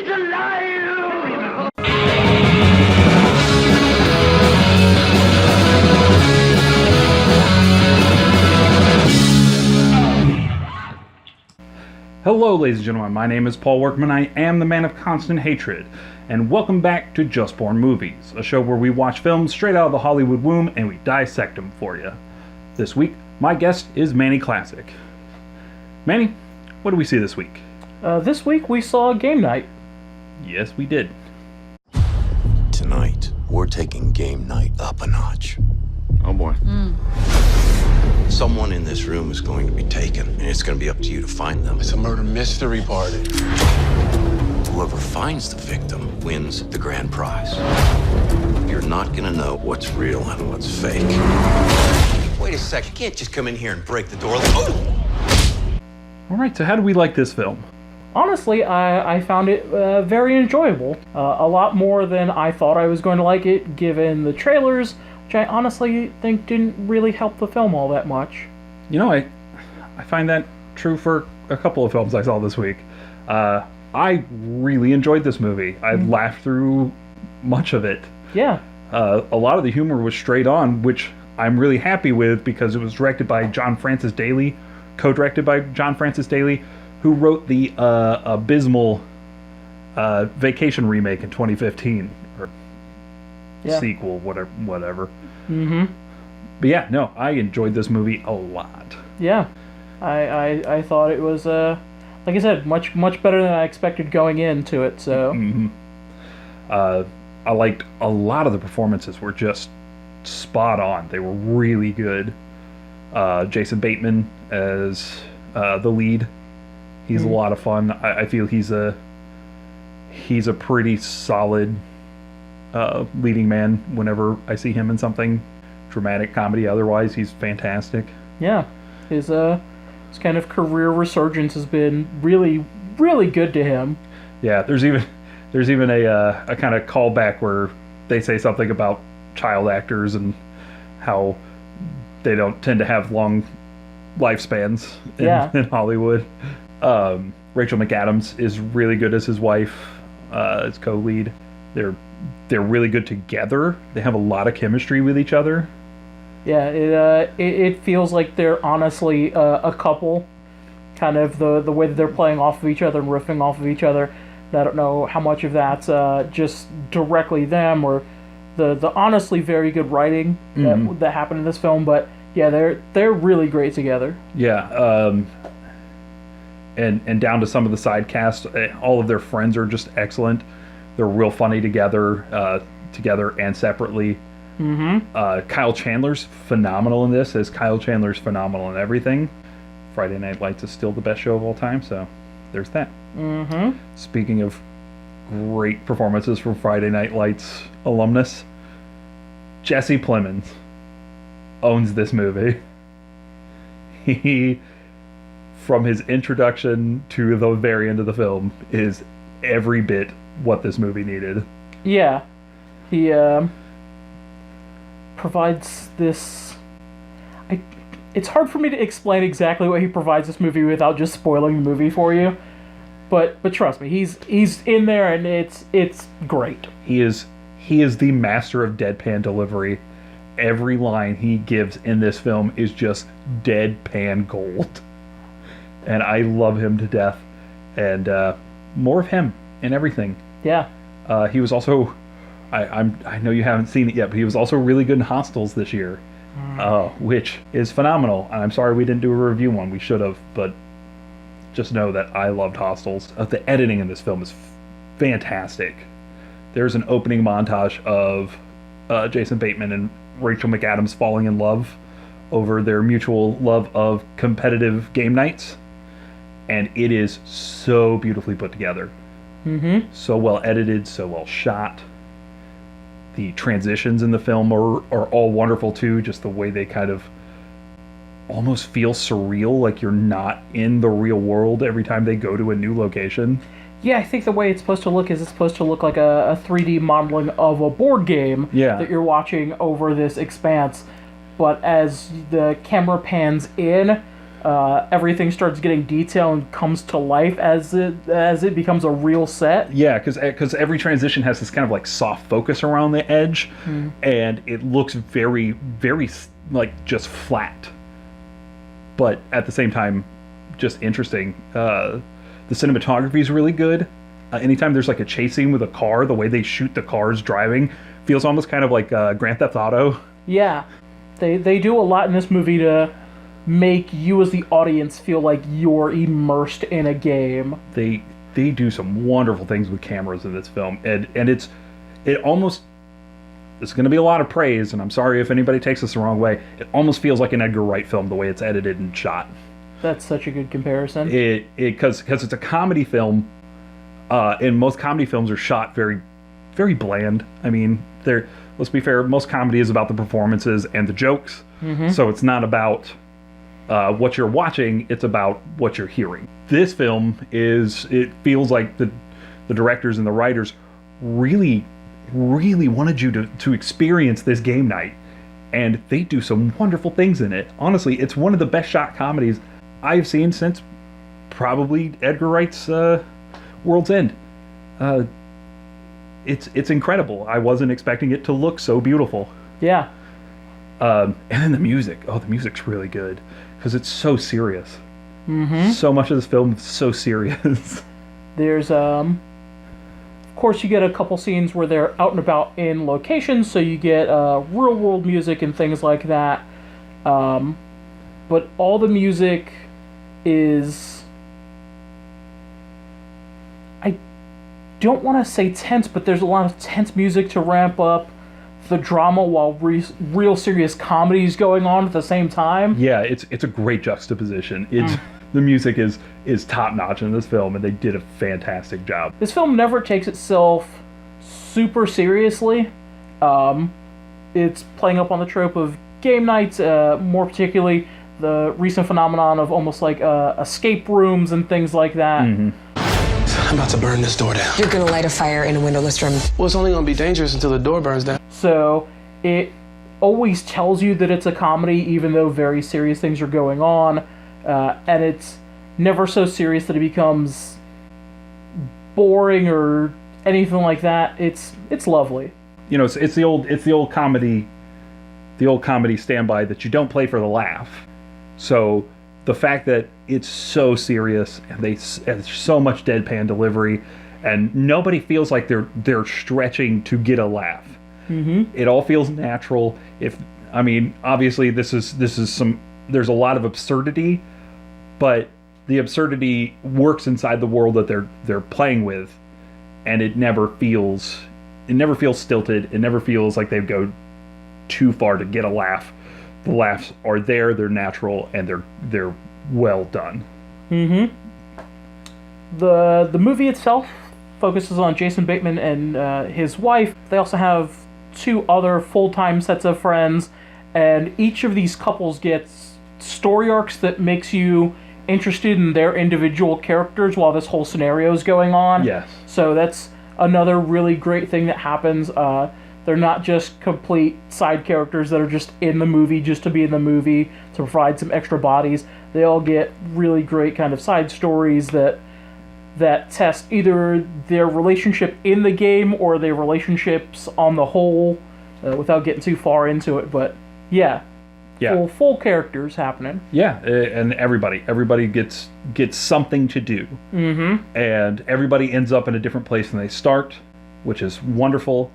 He's alive! Hello, ladies and gentlemen. My name is Paul Workman. I am the man of constant hatred. And welcome back to Just Born Movies, a show where we watch films straight out of the Hollywood womb and we dissect them for you. This week, my guest is Manny Classic. Manny, what do we see this week? This week we saw Game Night. Yes, we did. Tonight, we're taking Game Night up a notch. Oh boy. Someone in this room is going to be taken, and it's going to be up to you to find them. It's a murder mystery party. Whoever finds the victim wins the grand prize. You're not going to know what's real and what's fake. Wait a sec, you can't just come in here and break the door. All right, so how do we like this film? Honestly, I found it very enjoyable. A lot more than I thought I was going to like it, given the trailers, which I honestly think didn't really help the film all that much. You know, I find that true for a couple of films I saw this week. I really enjoyed this movie. I laughed through much of it. Yeah. A lot of the humor was straight on, which I'm really happy with because it was directed by John Francis Daley, co-directed by John Francis Daley, who wrote the abysmal Vacation remake in 2015, or sequel, whatever. Mm-hmm. But yeah, no, I enjoyed this movie a lot. Yeah. I thought it was, like I said, much better than I expected going into it, so... Mm-hmm. I liked a lot of the performances were just spot on. They were really good. Jason Bateman as the lead. He's a lot of fun. I feel he's a pretty solid leading man whenever I see him in something dramatic comedy. Otherwise, he's fantastic. Yeah. His kind of career resurgence has been really, really good to him. Yeah, there's even a kind of callback where they say something about child actors and how they don't tend to have long lifespans in Hollywood. Rachel McAdams is really good as his wife, as co-lead. They're really good together. They have a lot of chemistry with each other. Yeah, it feels like they're honestly a couple. Kind of the way that they're playing off of each other and riffing off of each other. I don't know how much of that's just directly them or the honestly very good writing that happened in this film, but yeah, they're really great together. Yeah, and down to some of the side cast, all of their friends are just excellent. They're real funny together and separately. Mm-hmm. Kyle Chandler's phenomenal in this, as Kyle Chandler's phenomenal in everything. Friday Night Lights is still the best show of all time, so there's that. Mm-hmm. Speaking of great performances from Friday Night Lights alumnus, Jesse Plemons owns this movie. He, from his introduction to the very end of the film, is every bit what this movie needed. Yeah. He provides this... It's hard for me to explain exactly what he provides this movie without just spoiling the movie for you. But trust me, he's in there and it's great. He is the master of deadpan delivery. Every line he gives in this film is just deadpan gold. And I love him to death. And more of him in everything. Yeah. He was also, I know you haven't seen it yet, but he was also really good in Hostiles this year. Which is phenomenal. And I'm sorry we didn't do a review on. We should have, but just know that I loved Hostiles. The editing in this film is fantastic. There's an opening montage of Jason Bateman and Rachel McAdams falling in love over their mutual love of competitive game nights. And it is so beautifully put together. Mm-hmm. So well edited, so well shot. The transitions in the film are all wonderful too, just the way they kind of almost feel surreal, like you're not in the real world every time they go to a new location. Yeah, I think the way it's supposed to look is it's supposed to look like a 3D modeling of a board game that you're watching over this expanse. But as the camera pans in, everything starts getting detail and comes to life as it becomes a real set. Yeah, because every transition has this kind of like soft focus around the edge, and it looks very, very like just flat, but at the same time, just interesting. The cinematography is really good. Anytime there's like a chase scene with a car, the way they shoot the cars driving feels almost kind of like Grand Theft Auto. Yeah, they do a lot in this movie to make you as the audience feel like you're immersed in a game. They do some wonderful things with cameras in this film, and it's going to be a lot of praise, and I'm sorry if anybody takes this the wrong way. It almost feels like an Edgar Wright film the way it's edited and shot. That's such a good comparison. Because it's a comedy film, and most comedy films are shot very, very bland. I mean, let's be fair, most comedy is about the performances and the jokes, so it's not about what you're watching, it's about what you're hearing. This film it feels like the directors and the writers really, really wanted you to experience this game night, and they do some wonderful things in it. Honestly, it's one of the best shot comedies I've seen since probably Edgar Wright's World's End. It's incredible. I wasn't expecting it to look so beautiful. Yeah. And then the music. Oh, the music's really good because it's so serious. So much of this film is so serious. There's of course you get a couple scenes where they're out and about in locations, so you get real world music and things like that. But all the music is, I don't want to say tense, but there's a lot of tense music to ramp up the drama while real serious comedy is going on at the same time. Yeah, it's a great juxtaposition. The music is top notch in this film, and they did a fantastic job. This film never takes itself super seriously. It's playing up on the trope of game nights, more particularly the recent phenomenon of almost like escape rooms and things like that. I'm about to burn this door down. You're gonna light a fire in a windowless room. Well, it's only gonna be dangerous until the door burns down. So it always tells you that it's a comedy, even though very serious things are going on, and it's never so serious that it becomes boring or anything like that. It's lovely. You know, it's the old comedy standby that you don't play for the laugh. So the fact that it's so serious and there's so much deadpan delivery, and nobody feels like they're stretching to get a laugh. It all feels natural. Obviously there's a lot of absurdity, but the absurdity works inside the world that they're playing with, and it never feels stilted. It never feels like they go too far to get a laugh. The laughs are there, they're natural, and they're well done. The movie itself focuses on Jason Bateman and his wife. They also have 2 other full-time sets of friends, and each of these couples gets story arcs that makes you interested in their individual characters while this whole scenario is going on. Yes. So that's another really great thing that happens. They're not just complete side characters that are just in the movie just to be in the movie to provide some extra bodies. They all get really great kind of side stories that test either their relationship in the game or their relationships on the whole, without getting too far into it. But yeah. Full characters happening. Yeah, and everybody gets something to do. And everybody ends up in a different place than they start, which is wonderful.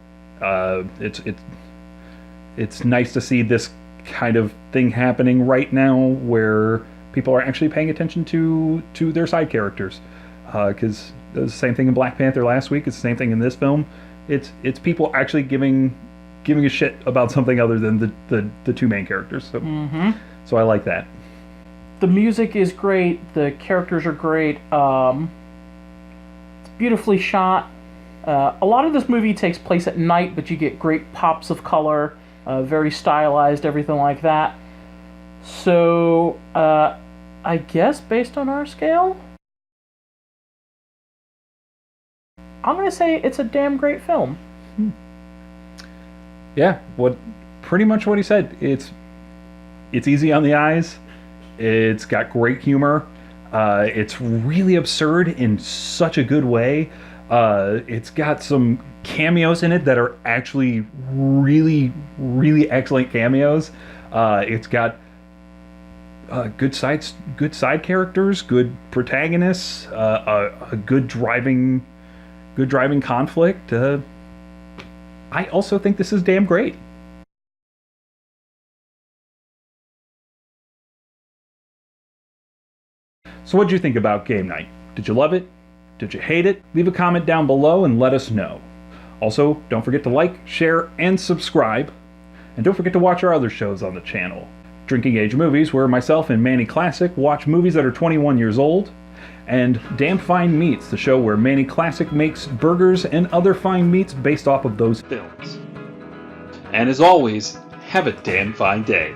It's nice to see this kind of thing happening right now, where people are actually paying attention to their side characters. Because it was the same thing in Black Panther last week. It's the same thing in this film. It's people actually giving a shit about something other than the 2 main characters. So I like that. The music is great. The characters are great. It's beautifully shot. A lot of this movie takes place at night, but you get great pops of color, very stylized, everything like that. So, I guess based on our scale, I'm going to say it's a damn great film. Yeah, pretty much what he said. It's easy on the eyes. It's got great humor. It's really absurd in such a good way. It's got some cameos in it that are actually really, really excellent cameos. It's got good side characters, good protagonists, a good driving conflict. I also think this is damn great. So what did you think about Game Night? Did you love it? Did you hate it? Leave a comment down below and let us know. Also, don't forget to like, share, and subscribe. And don't forget to watch our other shows on the channel. Drinking Age Movies, where myself and Manny Classic watch movies that are 21 years old. And Damn Fine Meats, the show where Manny Classic makes burgers and other fine meats based off of those films. And as always, have a damn fine day.